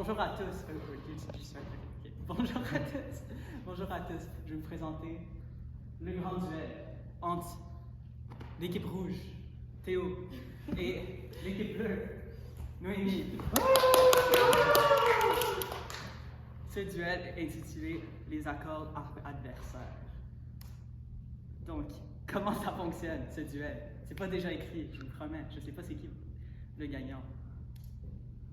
Bonjour à tous. Bonjour à tous. Bonjour à tous. Je vais vous présenter le grand duel entre l'équipe rouge, Théo, et l'équipe bleue, Noémie. Ce duel est intitulé Les accords adversaires. Donc, comment ça fonctionne, ce duel? C'est pas déjà écrit, je vous promets. Je sais pas c'est qui le gagnant.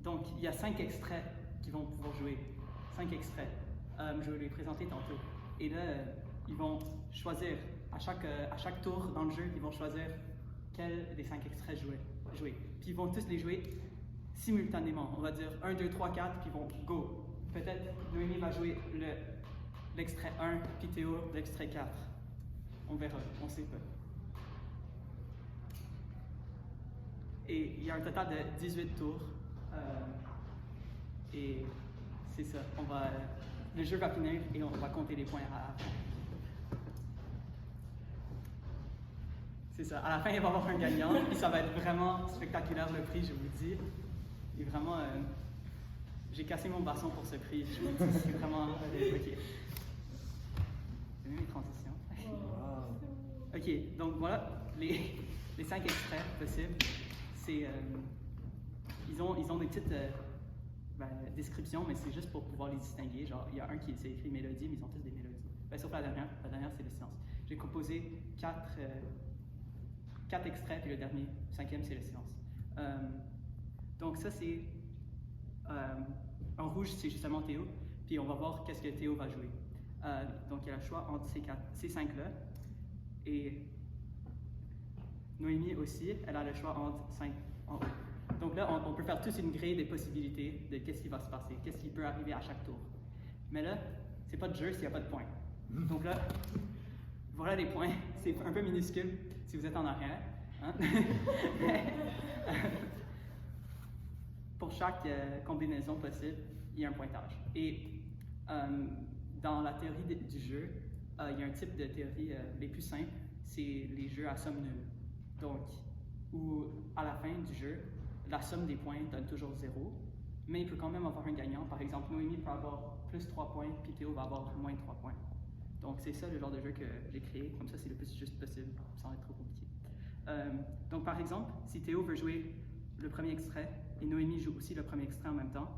Donc, il y a 5 extraits qui vont pouvoir jouer. 5 extraits. Je vais les présenter tantôt. Et là, ils vont choisir, à chaque tour dans le jeu, ils vont choisir quel des 5 extraits jouer. Puis ils vont tous les jouer simultanément. On va dire 1, 2, 3, 4, puis ils vont go. Peut-être Noémie va jouer l'extrait 1, puis Théo l'extrait 4. On verra, on sait pas. Et il y a un total de 18 tours. Et c'est ça. Le jeu va finir et on va compter les points à la fin. C'est ça. À la fin, il va y avoir un gagnant. Et ça va être vraiment spectaculaire le prix, je vous le dis. Et vraiment, j'ai cassé mon basson pour ce prix. Je vous le dis, c'est vraiment. Ok. J'ai mis mes transitions. Ok, donc voilà les 5 extraits possibles. C'est. Ils ont des petites descriptions, mais c'est juste pour pouvoir les distinguer. Genre, il y a un qui s'est écrit mélodie, mais ils ont tous des mélodies. Sauf la dernière c'est le silence. J'ai composé 4 extraits, puis le dernier, 5e, c'est le silence. Donc ça, c'est... en rouge, c'est justement Théo, puis on va voir qu'est-ce que Théo va jouer. Donc il y a le choix entre ces 5-là, et Noémie aussi, elle a le choix entre 5 en haut. Donc là, on peut faire tous une grille des possibilités de qu'est-ce qui va se passer, qu'est-ce qui peut arriver à chaque tour. Mais là, c'est pas de jeu s'il n'y a pas de points. Donc là, voilà les points. C'est un peu minuscule si vous êtes en arrière. Hein? Pour chaque combinaison possible, il y a un pointage. Et dans la théorie du jeu, il y a un type de théorie les plus simples, c'est les jeux à somme nulle. Donc, où à la fin du jeu, la somme des points donne toujours 0, mais il peut quand même avoir un gagnant. Par exemple, Noémie peut avoir plus 3 points, puis Théo va avoir moins 3 points. Donc c'est ça le genre de jeu que j'ai créé, comme ça c'est le plus juste possible, sans être trop compliqué. Donc par exemple, si Théo veut jouer le premier extrait, et Noémie joue aussi le premier extrait en même temps,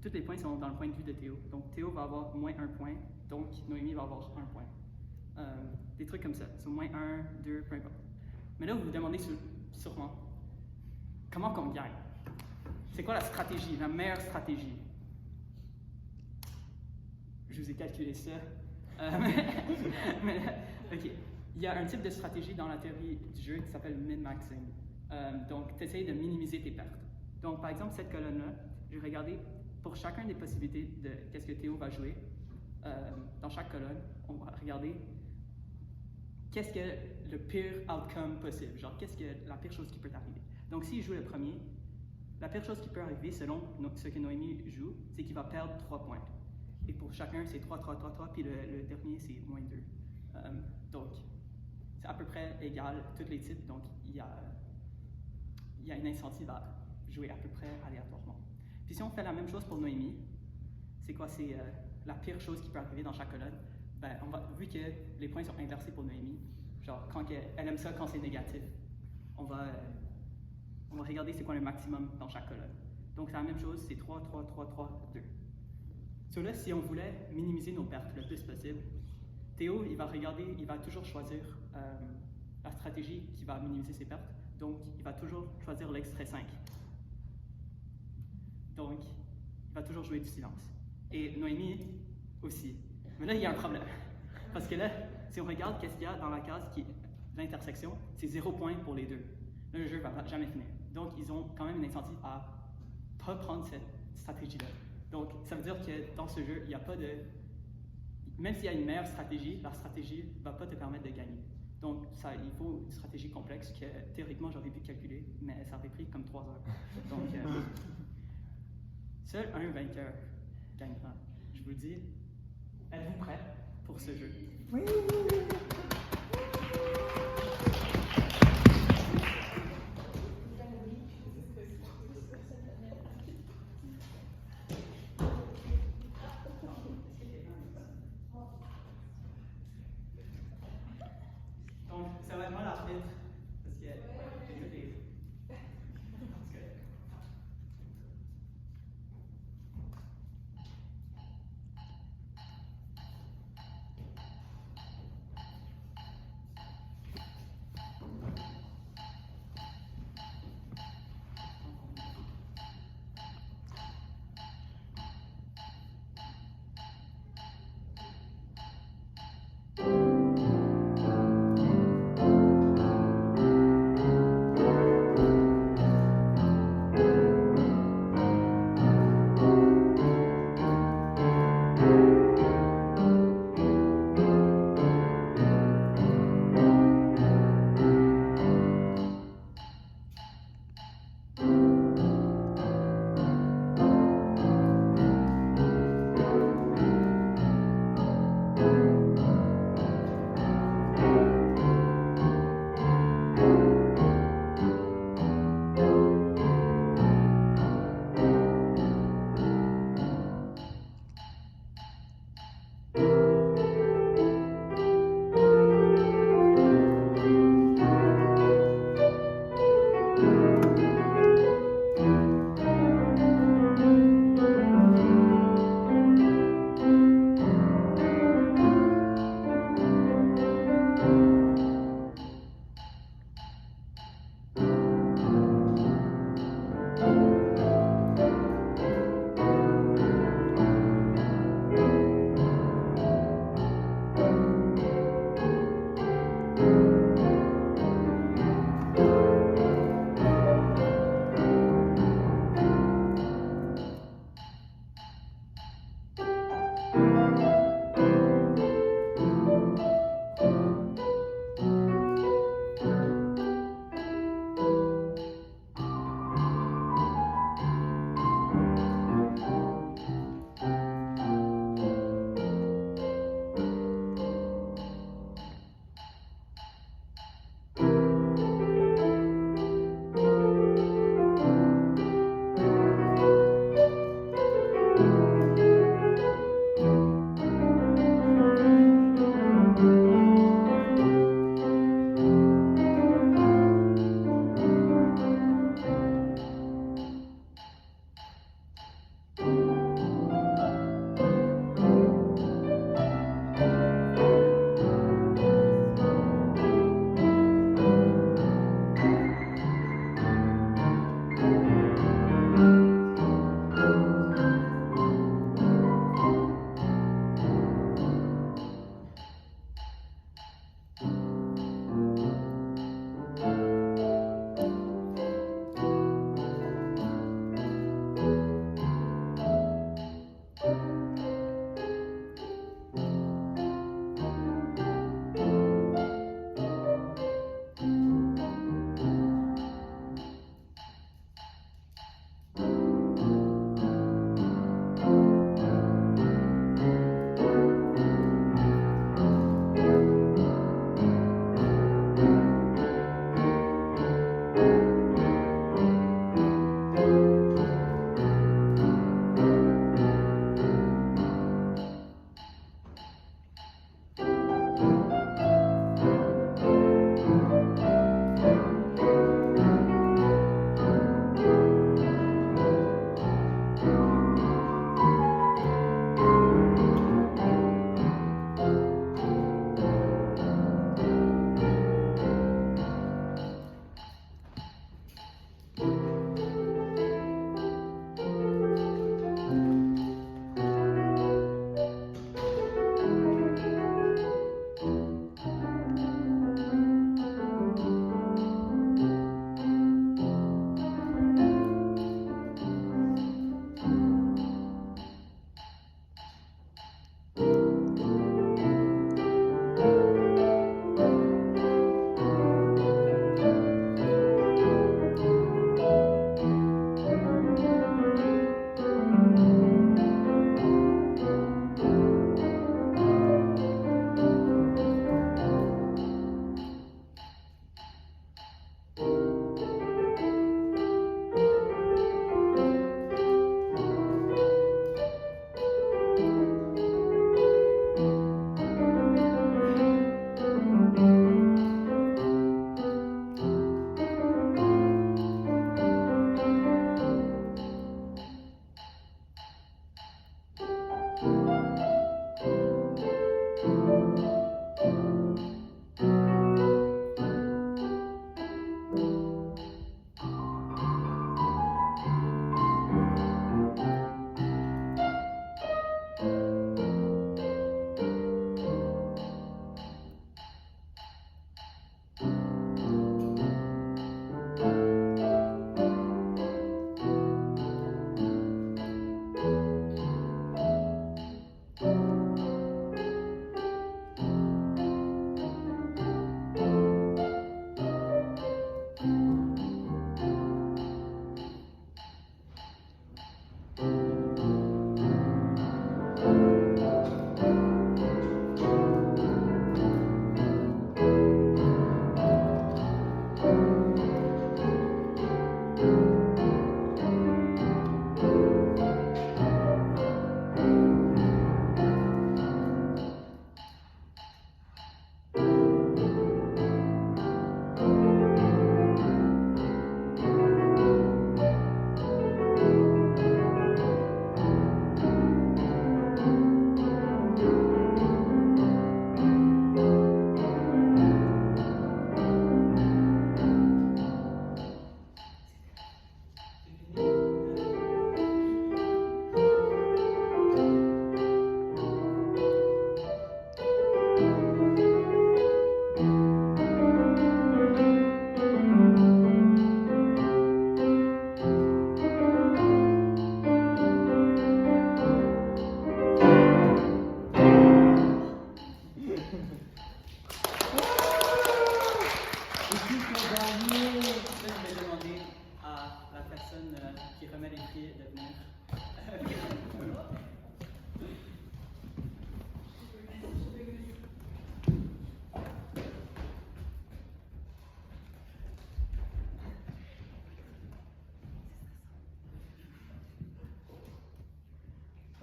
tous les points sont dans le point de vue de Théo. Donc Théo va avoir moins 1 point, donc Noémie va avoir 1 point. Des trucs comme ça, c'est moins 1, 2, peu importe. Mais là, vous vous demandez sûrement, comment qu'on gagne? C'est quoi la stratégie, la meilleure stratégie? Je vous ai calculé ça. Ok. Il y a un type de stratégie dans la théorie du jeu qui s'appelle min-maxing. Donc, tu essayes de minimiser tes pertes. Donc, par exemple, cette colonne-là, je vais regarder pour chacun des possibilités de qu'est-ce que Théo va jouer. Dans chaque colonne, on va regarder qu'est-ce que le pire outcome possible, genre qu'est-ce que la pire chose qui peut arriver. Donc s'il joue le premier, la pire chose qui peut arriver selon ce que Noémie joue, c'est qu'il va perdre 3 points. Et pour chacun, c'est 3, 3, 3, 3, puis le dernier, c'est moins 2. Donc, c'est à peu près égal, tous les types, donc il y a une incentive à jouer à peu près aléatoirement. Puis si on fait la même chose pour Noémie, c'est quoi? C'est la pire chose qui peut arriver dans chaque colonne. Vu que les points sont inversés pour Noémie, genre quand elle aime ça quand c'est négatif, on va regarder c'est quoi le maximum dans chaque colonne. Donc c'est la même chose, c'est 3, 3, 3, 3, 2. So là, si on voulait minimiser nos pertes le plus possible, Théo, il va toujours choisir la stratégie qui va minimiser ses pertes. Donc il va toujours choisir l'extrait 5. Donc il va toujours jouer du silence. Et Noémie aussi. Mais là, il y a un problème. Parce que là, si on regarde qu'est-ce qu'il y a dans la case qui est l'intersection, c'est 0 point pour les deux. Là, le jeu ne va jamais finir. Donc, ils ont quand même une incentive à ne pas prendre cette stratégie-là. Donc, ça veut dire que dans ce jeu, il n'y a pas de... Même s'il y a une meilleure stratégie, la stratégie ne va pas te permettre de gagner. Donc, il faut une stratégie complexe que, théoriquement, j'aurais pu calculer, mais ça aurait pris comme 3 heures. Donc, seul un vainqueur gagnera. Je vous le dis. Êtes-vous prêts pour ce jeu? Oui!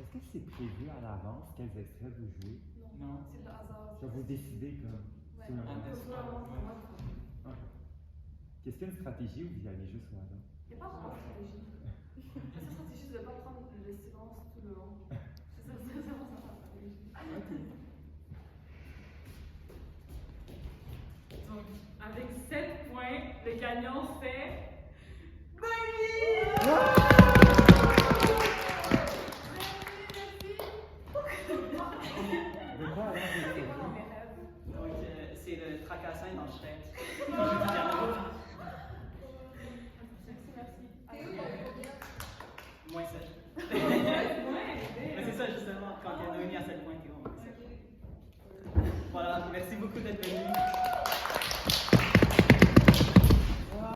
est-ce que c'est prévu à l'avance quels extraits vous jouez? Non. C'est le hasard. Ça vous décidez comme Ouais. sur un On hasard? décide. Ok. Qu'est-ce qu'il y a une stratégie ou vous y allez juste au hasard? Il n'y a pas vraiment de stratégie. La seule stratégie, c'est de ne pas prendre le silence tout le long. C'est ça, c'est vraiment ça, la stratégie. Donc, avec 7 points, le gagnant c'est De quoi alors C'est quoi dans vous mes rêves? Donc, c'est le tracassin dans Shrek. Jeudi dernier. Merci. Moins 7. Mais c'est ça justement, quand il y a Noémie à 7 points, t'es au moins 7. Voilà, merci beaucoup d'être venu.